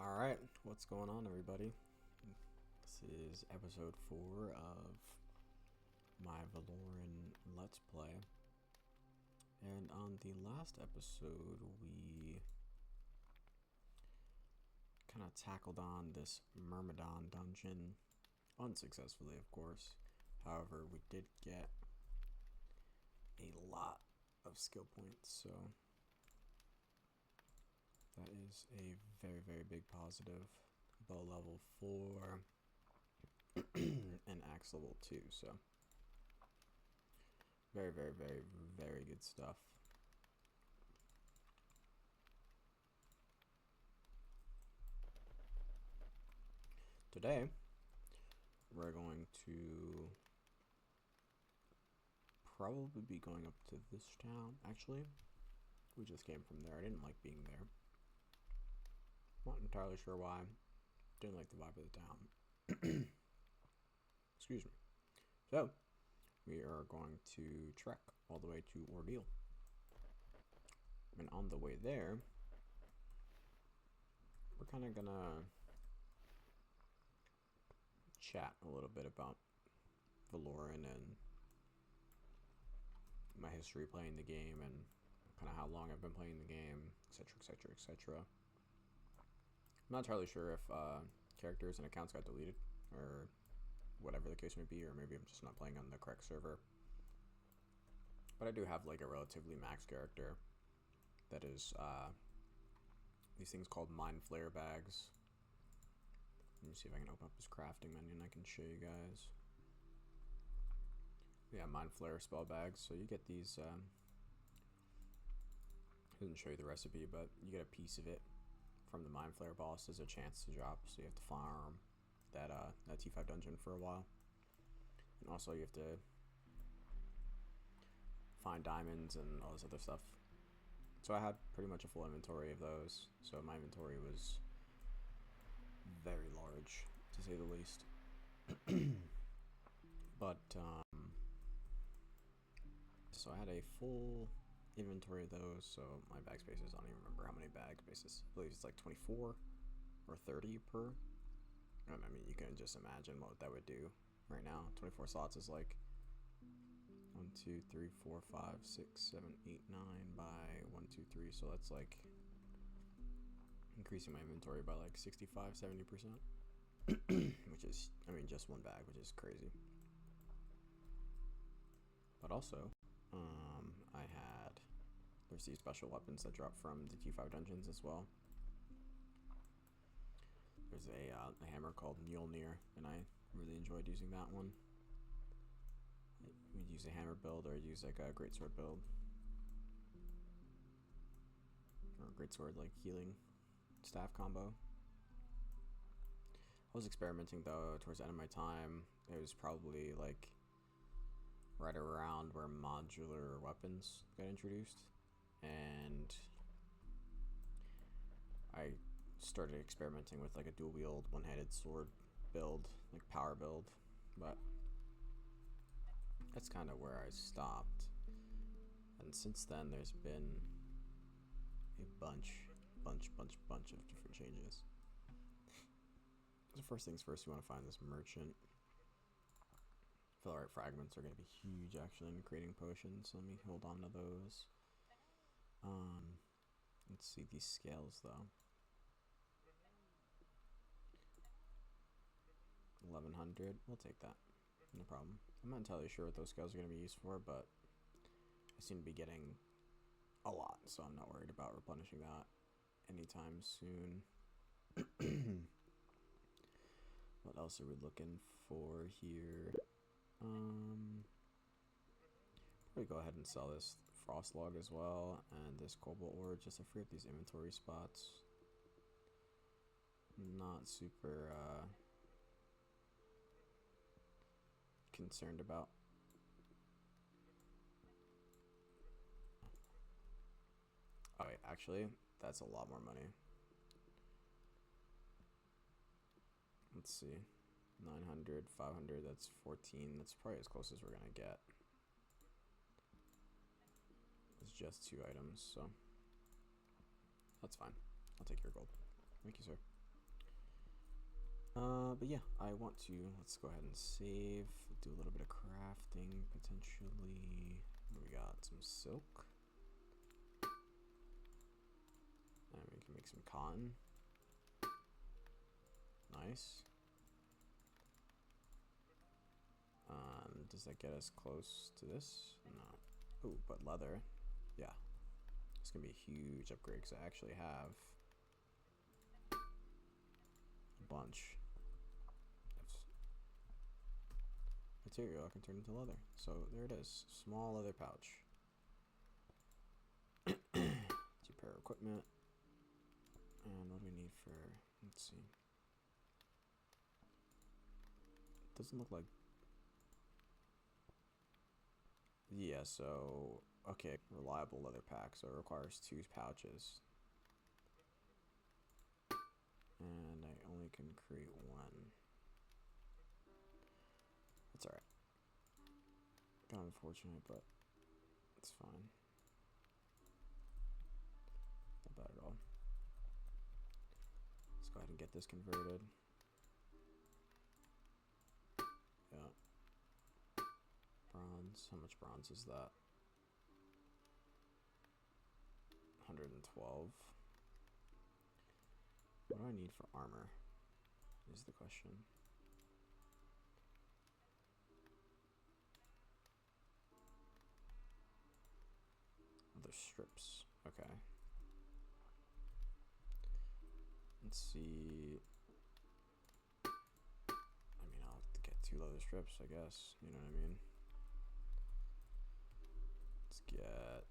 Alright, what's going on, everybody? This is episode 4 of my Veloren Let's Play. And on the last episode, we kind of tackled on this Myrmidon dungeon, unsuccessfully, of course. However, we did get a lot of skill points, so that is a very, very big positive. Bow level 4 and axe level 2, so very, very, very, very good stuff. Today, we're going to probably be going up to this town. Actually, we just came from there. I didn't like being there. Not entirely sure why. Didn't like the vibe of the town. Excuse me. So, we are going to trek all the way to Ordeal. And on the way there, we're kind of gonna chat a little bit about Veloren and my history playing the game and kind of how long I've been playing the game, etc, etc, etc. I'm not entirely sure if characters and accounts got deleted or whatever the case may be, or maybe I'm just not playing on the correct server. But I do have like a relatively max character that is these things called Mind Flare bags. Let me see if I can open up this crafting menu and I can show you guys. Yeah, Mind Flare spell bags. So you get these. I didn't show you the recipe, but you get a piece of it from the Mind Flare boss as a chance to drop. So you have to farm that T5 dungeon for a while, and also you have to find diamonds and all this other stuff. So I had pretty much a full inventory of those. So my inventory was very large, to say the least. But so I had a full inventory of those. So my bag spaces, I don't even remember how many bag spaces. I believe it's like 24 or 30 per. I mean, you can just imagine what that would do right now. 24 slots is like 1, 2, 3, 4, 5, 6, 7, 8, 9 by 1, 2, 3. So that's like increasing my inventory by like 65-70%, which is, I mean, just one bag, which is crazy. But also, there's these special weapons that drop from the T5 dungeons as well. There's a hammer called Mjolnir, and I really enjoyed using that one. We'd use a hammer build, or use like a greatsword build, or a greatsword like healing staff combo. I was experimenting though towards the end of my time. It was probably like right around where modular weapons got introduced, and I started experimenting with like a dual wield one-handed sword build, like power build, but that's kind of where I stopped. And since then there's been a bunch of different changes. So first things first, you want to find this merchant. Veloren fragments are going to be huge actually in creating potions, so let me hold on to those. Let's see these scales though. 1100, we'll take that, no problem. I'm not entirely sure what those scales are going to be used for, but I seem to be getting a lot, so I'm not worried about replenishing that anytime soon. What else are we looking for here? Probably go ahead and sell this frost log as well, and this cobalt ore, just to free up these inventory spots. Not super concerned about. Oh wait, actually, that's a lot more money. Let's see. 900, 500, that's 14. That's probably as close as we're gonna get. It's just 2 items, so that's fine. I'll take your gold. Thank you, sir. But yeah, I want to, let's go ahead and save, do a little bit of crafting, potentially. We got some silk. And we can make some cotton. Nice. Does that get us close to this? No. Ooh, but leather. Yeah. It's gonna be a huge upgrade because I actually have a bunch of material I can turn into leather. So there it is. Small leather pouch. 2 pair of equipment. And what do we need for, let's see. It doesn't look like, yeah, so, okay, reliable leather pack, so it requires 2 pouches. And I only can create 1. That's alright. Kind of unfortunate, but it's fine. Not bad at all. Let's go ahead and get this converted. Yeah. Bronze. How much bronze is that? 112. What do I need for armor? Is the question. Other strips. Okay. Let's see. I mean, I'll have to get 2 leather strips, I guess. You know what I mean? Let's get.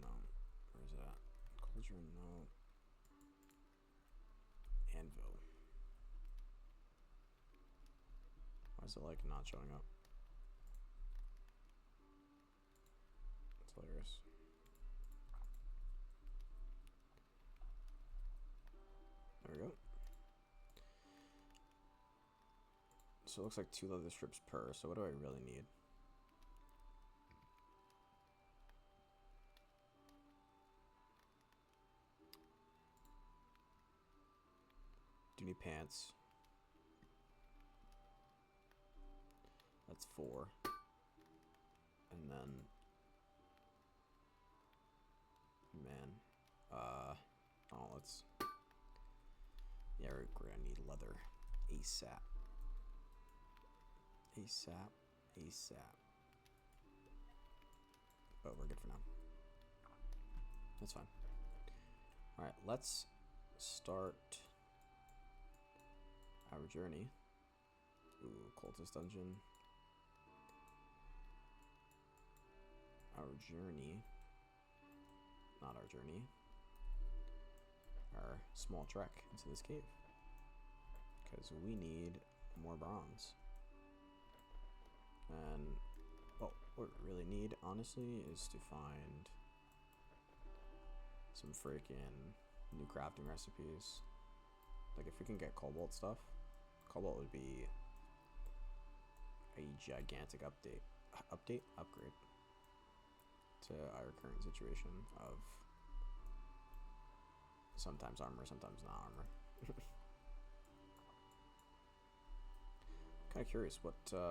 No. Where's that? Cauldron, no. Anvil. Why is it like not showing up? That's hilarious. There we go. So it looks like 2 leather strips per. So what do I really need? Do you need pants? That's 4. And then, man, oh, let's, yeah, we're gonna need leather ASAP. ASAP. But we're good for now. That's fine. Alright, let's start our journey. Ooh, cultist dungeon. Our journey. Not our journey. Our small trek into this cave. Because we need more bronze. And, well, what we really need, honestly, is to find some freaking new crafting recipes. Like, if we can get cobalt stuff, cobalt would be a gigantic upgrade to our current situation of sometimes armor, sometimes not armor. Kind of curious what, there's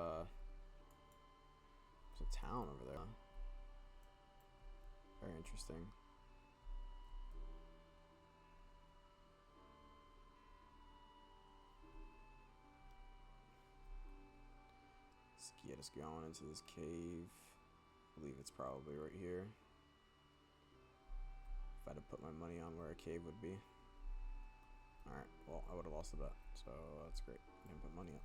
a town over there. Very interesting. Let's get us going into this cave. I believe it's probably right here. If I had to put my money on where a cave would be. Alright, well, I would have lost the bet, so that's great. I didn't put money up.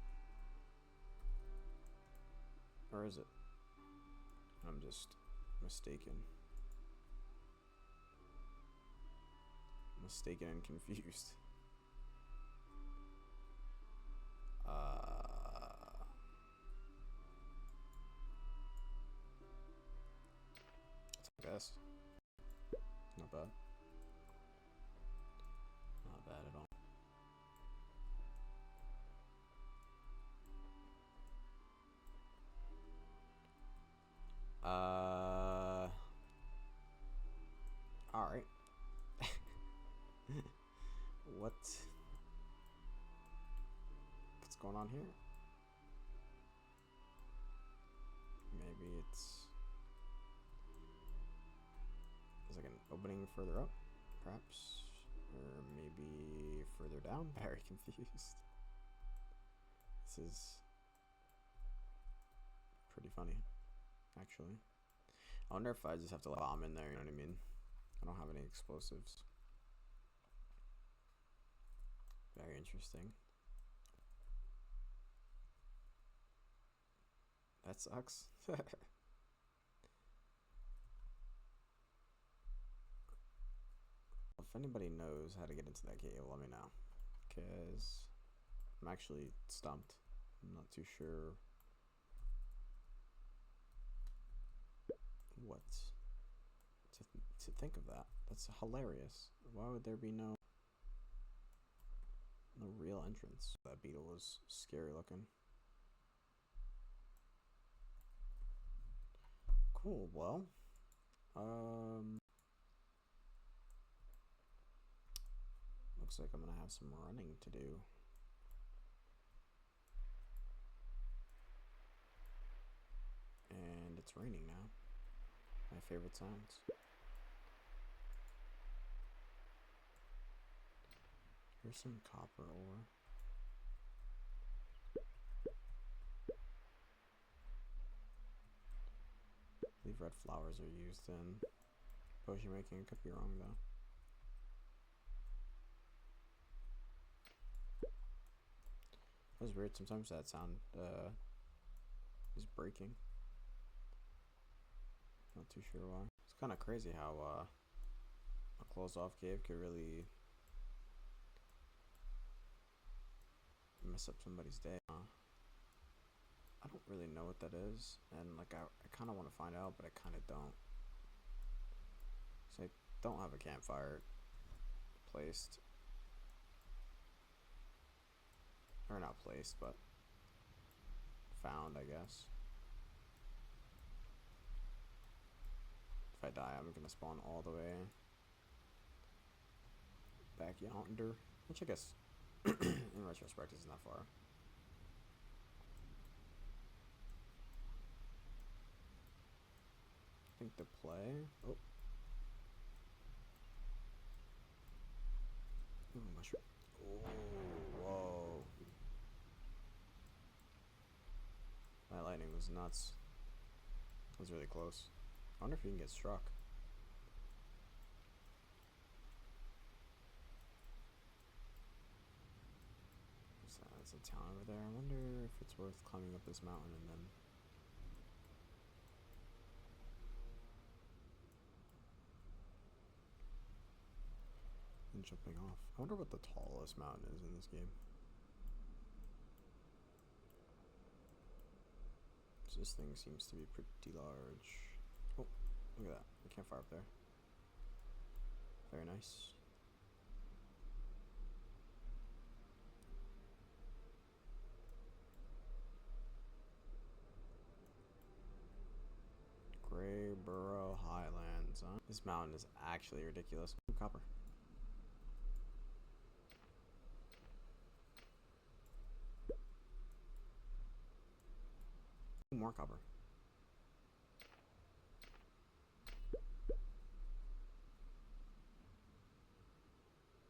Or is it? I'm just mistaken. Mistaken and confused. I guess. Not bad. Not bad at all. Alright. What? going on here? Maybe it's... There's like an opening further up, perhaps? Or maybe further down? Very confused. This is pretty funny, actually. I wonder if I just have to let a bomb in there, you know what I mean? I don't have any explosives. Very interesting. That sucks. If anybody knows how to get into that cave, let me know. Because I'm actually stumped. I'm not too sure what to think of that. That's hilarious. Why would there be no real entrance? That beetle was scary looking. Cool, well, looks like I'm gonna have some running to do. And it's raining now. My favorite sounds. Here's some copper ore. I believe red flowers are used in potion making. I could be wrong though. That was weird. Sometimes that sound is breaking. Not too sure why. It's kind of crazy how a closed off cave could really mess up somebody's day. I don't really know what that is, and like I kind of want to find out, but I kind of don't. So I don't have a campfire placed, or not placed, but found, I guess. If I die, I'm gonna spawn all the way back yonder, which I guess in retrospect isn't that far. I think the play. Oh. Ooh, mushroom. Oh, whoa. That lightning was nuts. That was really close. I wonder if you can get struck. That's a town over there. I wonder if it's worth climbing up this mountain and then jumping off. I wonder what the tallest mountain is in this game. So this thing seems to be pretty large. Oh, look at that. A campfire up there. Very nice. Grayboro Highlands, huh? This mountain is actually ridiculous. Ooh, copper. Ooh, more copper.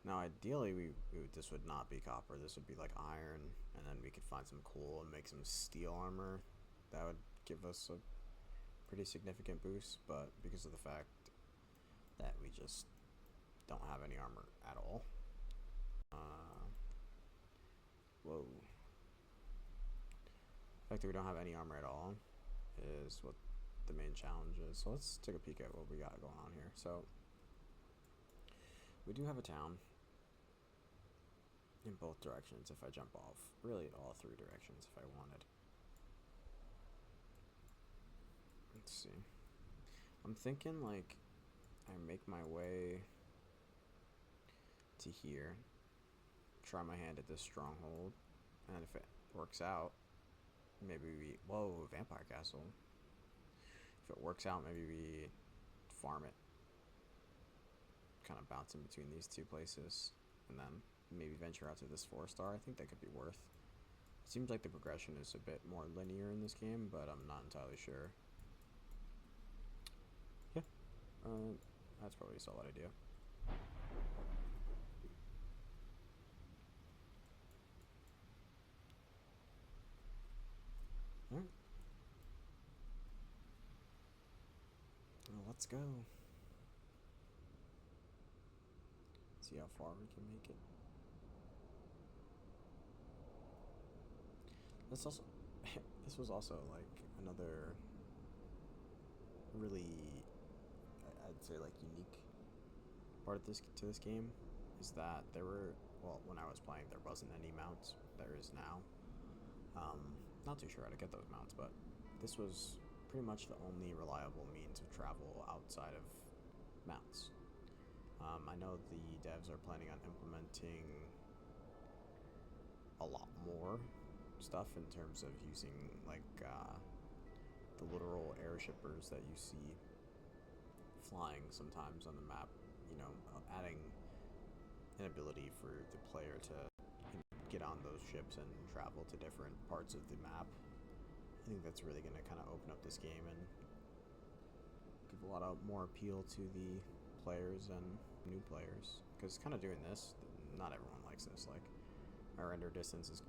Now, ideally, this would not be copper. This would be like iron, and then we could find some coal and make some steel armor. That would give us a pretty significant boost, but because of the fact that we just don't have any armor at all. Whoa. The fact that we don't have any armor at all is what the main challenge is. So let's take a peek at what we got going on here. So we do have a town in both directions if I jump off. Really all three directions if I wanted. Let's see. I'm thinking like I make my way to here, try my hand at this stronghold, and if it works out, maybe we... Whoa, vampire castle. If it works out, maybe we farm it. Kind of bounce in between these two places, and then maybe venture out to this 4-star. I think that could be worth It seems like the progression is a bit more linear in this game, but I'm not entirely sure. Yeah, that's probably a solid idea. Alright. Well, let's go. See how far we can make it. This also, this was also like another really, I'd say like unique part of this game is that there were, well, when I was playing, there wasn't any mounts. There is now. Not too sure how to get those mounts, but this was pretty much the only reliable means of travel outside of mounts. I know the devs are planning on implementing a lot more stuff in terms of using like the literal airshippers that you see flying sometimes on the map. You know, adding an ability for the player to get on those ships and travel to different parts of the map. I think that's really going to kind of open up this game and give a lot of more appeal to the players and new players. Because kind of doing this, not everyone likes this. Like, my render distance is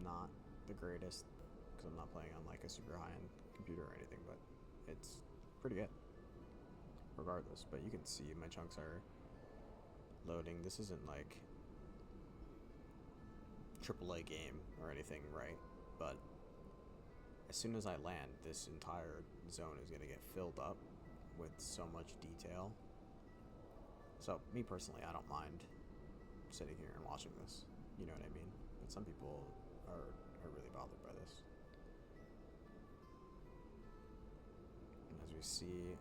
not the greatest because I'm not playing on like a super high-end computer or anything, but it's pretty good regardless. But you can see my chunks are loading. This isn't like AAA game or anything, right? But as soon as I land, this entire zone is going to get filled up with so much detail. So, me personally, I don't mind sitting here and watching this. You know what I mean? But some people are really bothered by this. And as we see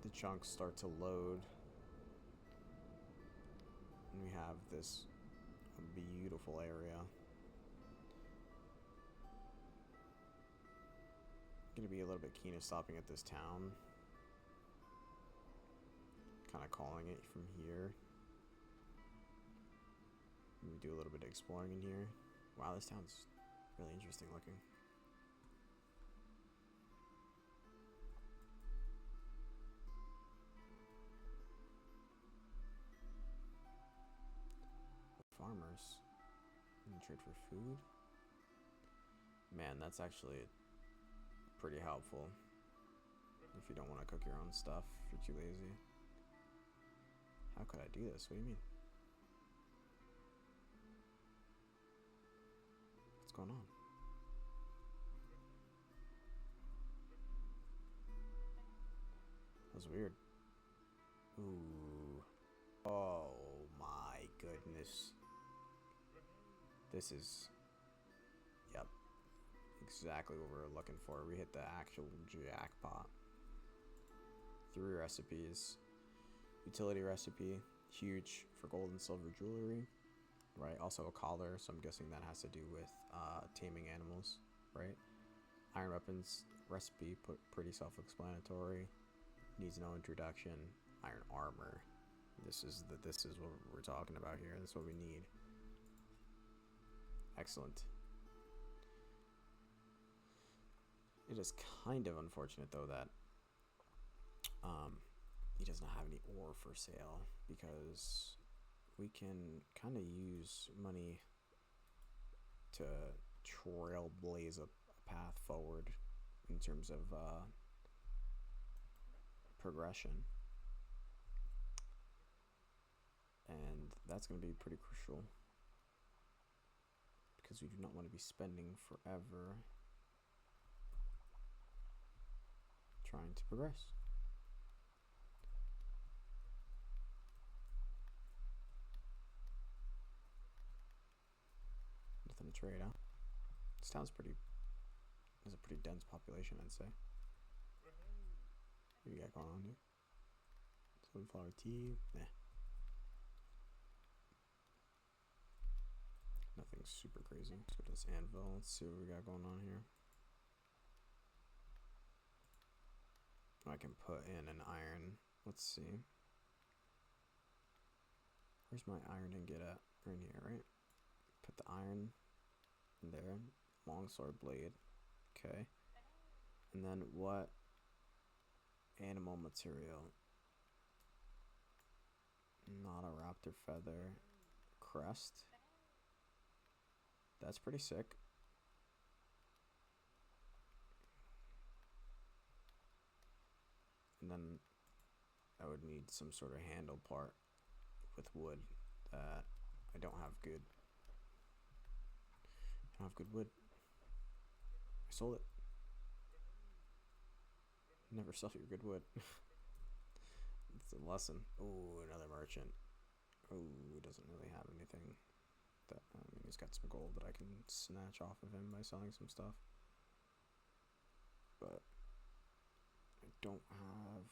the chunks start to load, and we have this beautiful area. Gonna be a little bit keen of stopping at this town. Kind of calling it from here. Maybe do a little bit of exploring in here. Wow, this town's really interesting looking. Farmers. And trade for food. Man, that's actually pretty helpful. If you don't want to cook your own stuff, if you're too lazy. How could I do this? What do you mean? What's going on? That was weird. Ooh. Oh my goodness. This is... Yep. Exactly what we were looking for. We hit the actual jackpot. 3 recipes. Utility recipe. Huge for gold and silver jewelry. Right? Also a collar, so I'm guessing that has to do with taming animals. Right? Iron weapons recipe, pretty self-explanatory. Needs no introduction. Iron armor. This is what we're talking about here. This is what we need. Excellent. It is kind of unfortunate though that he doesn't have any ore for sale, because we can kind of use money to trailblaze a path forward in terms of progression, and that's going to be pretty crucial because we do not want to be spending forever trying to progress. Nothing to trade, huh? This town's has a pretty dense population, I'd say. What do you got going on here? Sunflower tea? Nah. Nothing super crazy. Let's go to this anvil. Let's see what we got going on here. I can put in an iron. Let's see. Where's my iron ingot at? Right here, right? Put the iron in there. Longsword blade. Okay. And then what animal material? Not a raptor feather. Crest. That's pretty sick. And then I would need some sort of handle part with wood that I don't have good. I don't have good wood. I sold it. Never sell your good wood. It's a lesson. Oh, another merchant. Oh, he doesn't really have anything. That I mean, he's got some gold that I can snatch off of him by selling some stuff. But I don't have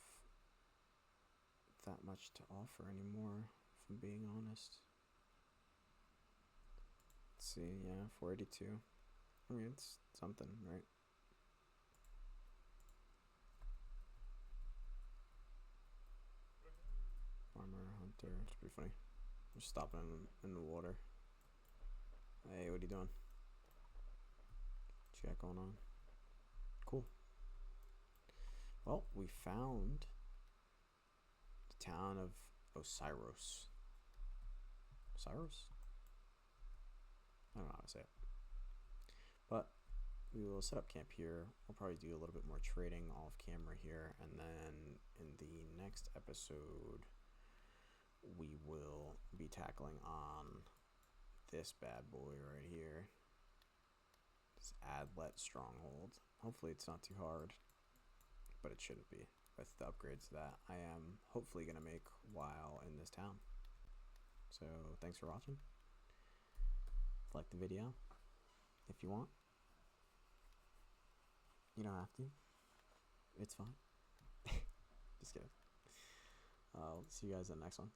that much to offer anymore, if I'm being honest. Let's see, yeah, 482. I mean, it's something, right? Farmer, hunter, it's pretty funny. I'm just stopping in the water. Hey, what are you doing? What you got going on? Cool. Well, we found the town of Osiris. Osiris? I don't know how to say it. But we will set up camp here. We'll probably do a little bit more trading off camera here. And then in the next episode, we will be tackling on this bad boy right here. This Adlet Stronghold. Hopefully it's not too hard, but it shouldn't be with the upgrades that I am hopefully going to make while in this town. So thanks for watching. Like the video if you want. You don't have to. It's fine. Just kidding. I'll see you guys in the next one.